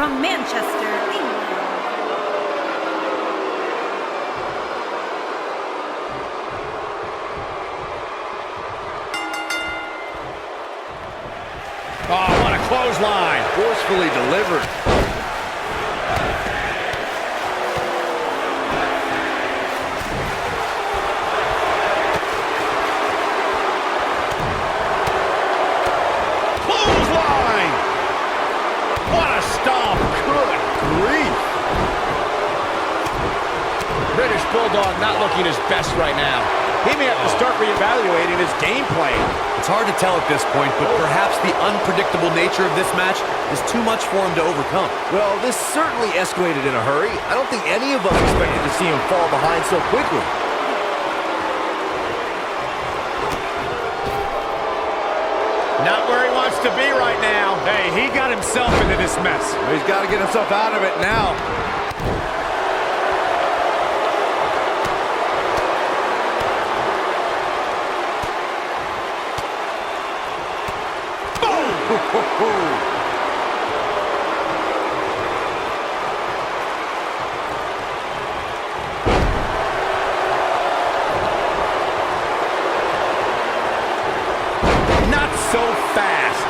from Manchester, England. Oh, what a clothesline. Forcefully delivered. Clothesline. What a stomp. Good grief. British Bulldog not looking his best right now. He may have to start reevaluating his game plan. It's hard to tell at this point, but perhaps the unpredictable nature of this match is too much for him to overcome. Well, this certainly escalated in a hurry. I don't think any of us expected to see him fall behind so quickly. Not where he wants to be right now. Hey, he got himself into this mess. He's got to get himself out of it now. Not so fast.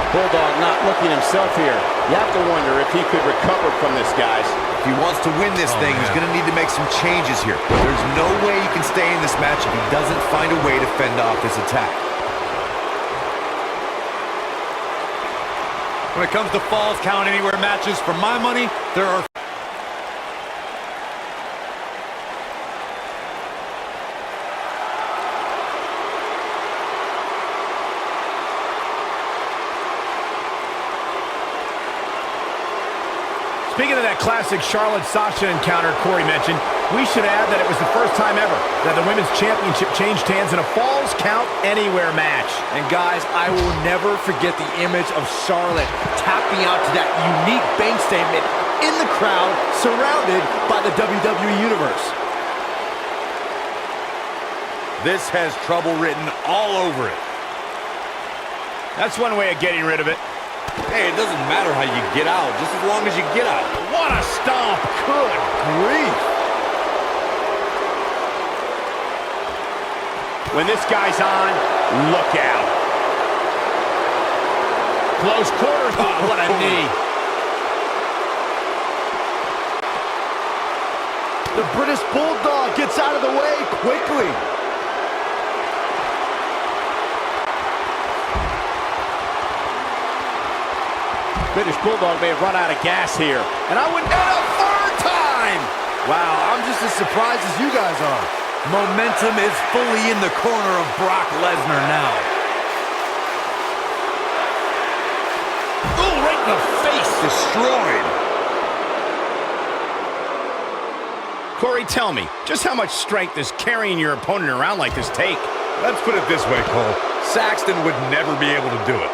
Bulldog not looking himself here. You have to wonder if he could recover from this, guys. If he wants to win this thing, he's going to need to make some changes here. There's no way he can stay in this match if he doesn't find a way to fend off this attack. When it comes to Falls Count Anywhere matches, for my money, there are... Speaking of that classic Charlotte-Sasha encounter Corey mentioned, we should add that it was the first time ever that the Women's Championship changed hands in a Falls Count Anywhere match. And guys, I will never forget the image of Charlotte tapping out to that unique bank statement in the crowd, surrounded by the WWE Universe. This has trouble written all over it. That's one way of getting rid of it. Hey, it doesn't matter how you get out, just as long as you get out. What a stomp! Good grief! When this guy's on, look out. Close quarters. Oh, what a knee. The British Bulldog gets out of the way quickly. British Bulldog may have run out of gas here. And I wouldn't... And a third time! Wow, I'm just as surprised as you guys are. Momentum is fully in the corner of Brock Lesnar now. Ooh, right in the face. Destroyed. Corey, tell me, just how much strength does carrying your opponent around like this take? Let's put it this way, Cole. Saxton would never be able to do it.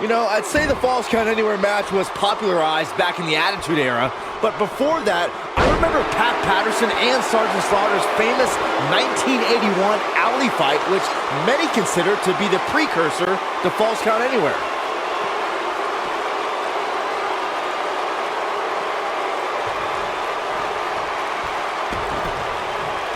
You know, I'd say the Falls Count Anywhere match was popularized back in the Attitude Era, but before that, I remember Pat Patterson and Sergeant Slaughter's famous 1981 alley fight, which many consider to be the precursor to Falls Count Anywhere.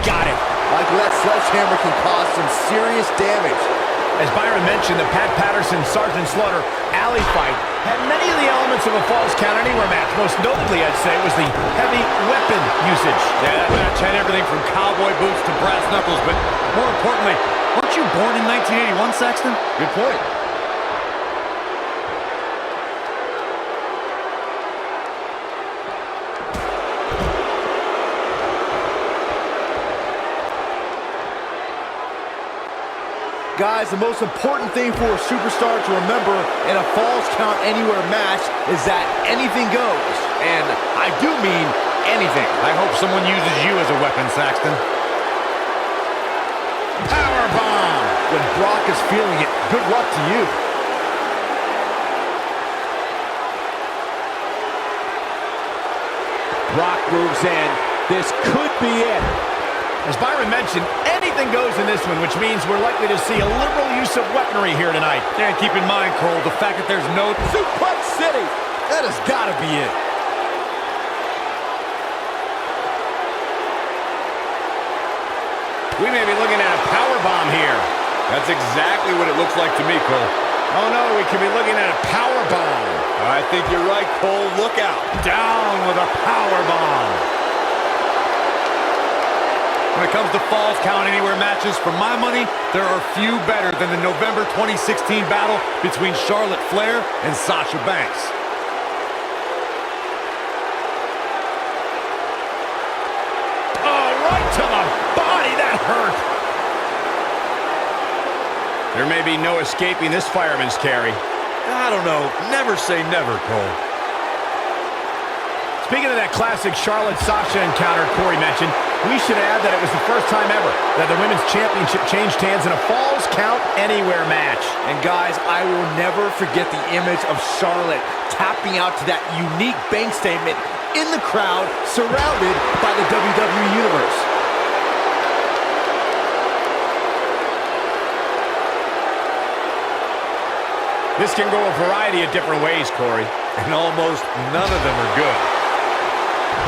Got it. Michael, that sledgehammer can cause some serious damage. As Byron mentioned, the Pat Patterson-Sergeant Slaughter alley fight had many of the elements of a Falls Count Anywhere match. Most notably, I'd say, was the heavy weapon usage. Yeah, that match had everything from cowboy boots to brass knuckles, but more importantly, weren't you born in 1981, Saxton? Good point. Guys, the most important thing for a superstar to remember in a Falls Count Anywhere match is that anything goes. And I do mean anything. I hope someone uses you as a weapon, Saxton. Powerbomb! When Brock is feeling it, good luck to you. moves in, this could be it. As Byron mentioned, anything goes in this one, which means we're likely to see a liberal use of weaponry here tonight. And keep in mind, Cole, the fact that there's no Suplex City. That has got to be it. We may be looking at a powerbomb here. That's exactly what it looks like to me, Cole. Oh no, we could be looking at a powerbomb. I think you're right, Cole. Look out. Down with a powerbomb. When it comes to Falls Count Anywhere matches, for my money, there are few better than the November 2016 battle between Charlotte Flair and Sasha Banks. Oh, right to the body. That hurt. There may be no escaping this fireman's carry. I don't know. Never say never, Cole. Speaking of that classic Charlotte-Sasha encounter Corey mentioned, we should add that it was the first time ever that the Women's Championship changed hands in a Falls Count Anywhere match. And guys, I will never forget the image of Charlotte tapping out to that unique bank statement in the crowd, surrounded by the WWE Universe. This can go a variety of different ways, Corey. And almost none of them are good.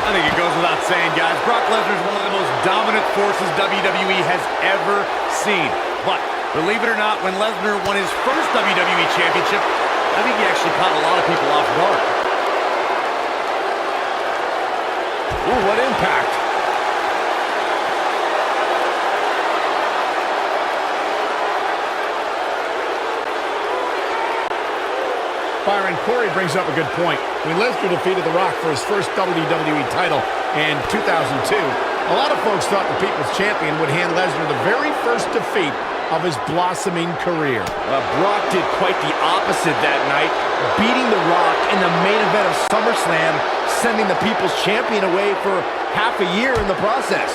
I think it goes without saying, guys, Brock Lesnar is one of the most dominant forces WWE has ever seen. But, believe it or not, when Lesnar won his first WWE Championship, I think he actually caught a lot of people off guard. Ooh, what impact. Byron, Corey brings up a good point. When Lesnar defeated The Rock for his first WWE title in 2002, a lot of folks thought the People's Champion would hand Lesnar the very first defeat of his blossoming career. Brock did quite the opposite that night, beating The Rock in the main event of SummerSlam, sending the People's Champion away for half a year in the process.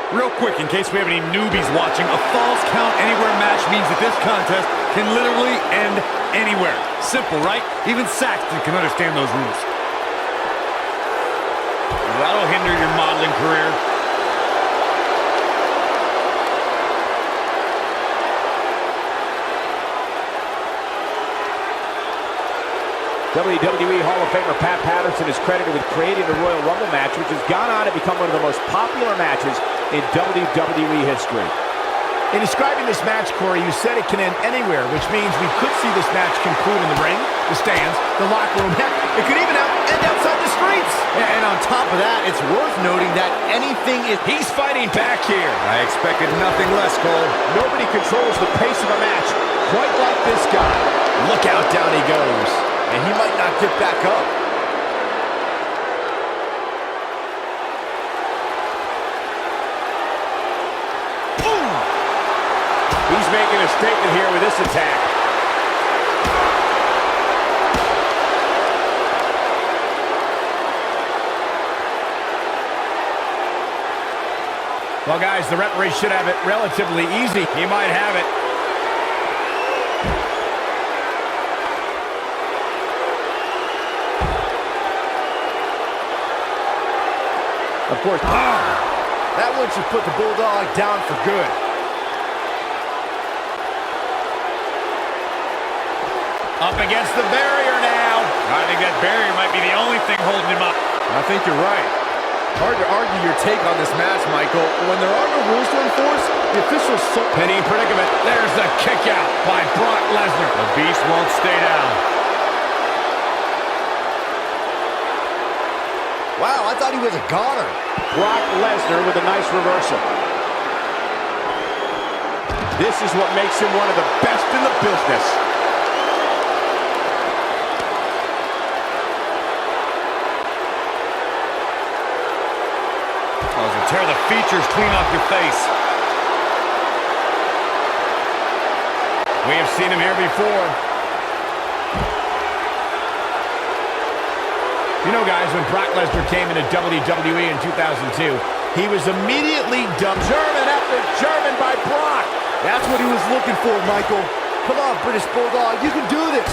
Real quick, in case we have any newbies watching, a Falls Count Anywhere match means that this contest can literally end anywhere. Simple, right? Even Saxton can understand those rules. That'll hinder your modeling career. WWE Hall of Famer Pat Patterson is credited with creating the Royal Rumble match, which has gone on to become one of the most popular matches in WWE history. In describing this match, Corey, you said it can end anywhere, which means we could see this match conclude in the ring, the stands, the locker room. Heck, it could even end outside the streets. And on top of that, it's worth noting that anything is... He's fighting back here. I expected nothing less, Cole. Nobody controls the pace of a match quite like this guy. Look out, down he goes. And he might not get back up. Boom! He's making a statement here with this attack. Well, guys, the referee should have it relatively easy. He might have it. Of course, that one should put the Bulldog down for good. Up against the barrier now. I think that barrier might be the only thing holding him up. I think you're right. Hard to argue your take on this match, Michael. When there are no rules to enforce, the officials... Penny predicament. There's the kick out by Brock Lesnar. The Beast won't stay down. Wow, I thought he was a goner. Brock Lesnar with a nice reversal. This is what makes him one of the best in the business. Tear the features clean off your face. We have seen him here before. You know, guys, when Brock Lesnar came into WWE in 2002, he was immediately dubbed German after German by Brock. That's what he was looking for, Michael. Come on, British Bulldog, you can do this.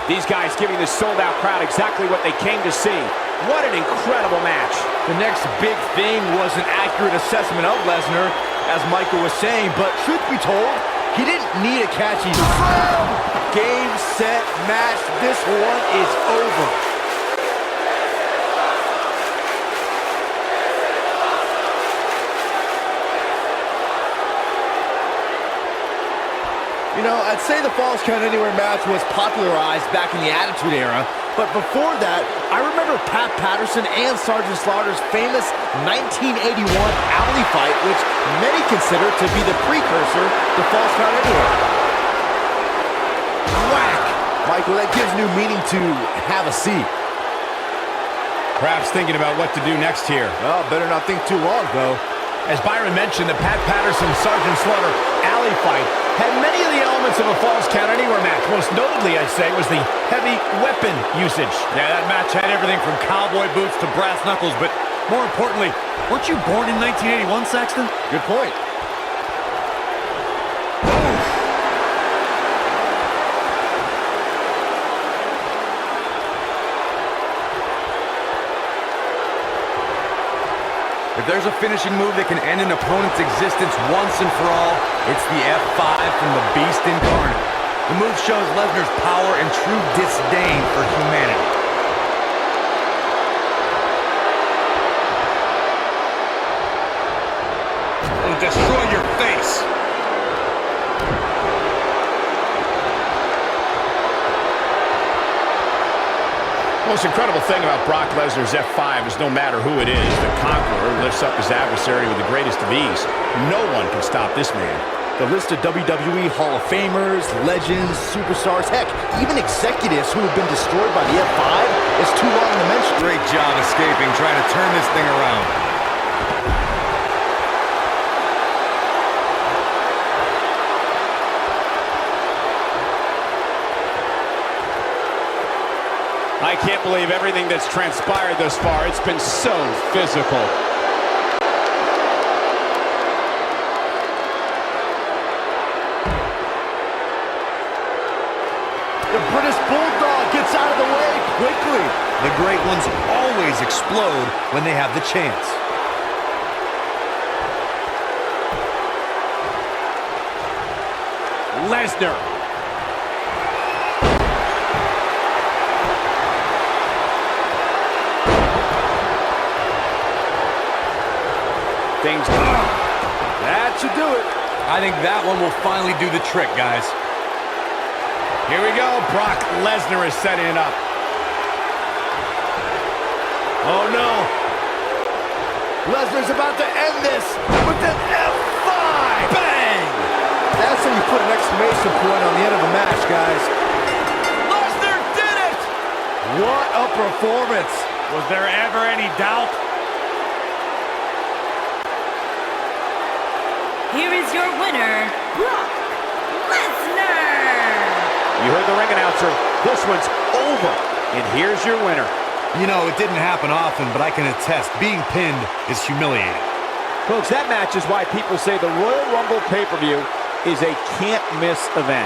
These guys giving the sold-out crowd exactly what they came to see. What an incredible match. The next big thing was an accurate assessment of Lesnar, as Michael was saying, but truth be told, he didn't need a catchy game, set, match. This one is over. You know, I'd say the Falls Count Anywhere match was popularized back in the Attitude Era, but before that, I remember Pat Patterson and Sergeant Slaughter's famous 1981 alley fight, which many consider to be the precursor to Falls Count Anywhere. Whack! Michael, that gives new meaning to have a seat. Perhaps thinking about what to do next here. Well, better not think too long, though. As Byron mentioned, the Pat Patterson-Sergeant Slaughter alley fight had many of the elements of a Falls Count Anywhere match. Most notably, I'd say, was the heavy weapon usage. Yeah, that match had everything from cowboy boots to brass knuckles, but more importantly, weren't you born in 1981, Saxton? Good point. If there's a finishing move that can end an opponent's existence once and for all, it's the F5 from the Beast incarnate. The move shows Lesnar's power and true disdain for humanity. It'll destroy your face. The most incredible thing about Brock Lesnar's F5 is no matter who it is, the Conqueror lifts up his adversary with the greatest of ease. No one can stop this man. The list of WWE Hall of Famers, legends, superstars, heck, even executives who have been destroyed by the F5 is too long to mention. Great job escaping, trying to turn this thing around. I can't believe everything that's transpired thus far. It's been so physical. The British Bulldog gets out of the way quickly. The great ones always explode when they have the chance. Lesnar. Things. That should do it. I think that one will finally do the trick, guys. Here we go. Brock Lesnar is setting it up. Oh, no. Lesnar's about to end this with an F5. Bang! That's how you put an exclamation point on the end of a match, guys. Lesnar did it! What a performance. Was there ever any doubt? Here is your winner, Brock Lesnar. You heard the ring announcer. This one's over. And here's your winner. You know, it didn't happen often, but I can attest, being pinned is humiliating. Folks, that match is why people say the Royal Rumble pay-per-view is a can't-miss event.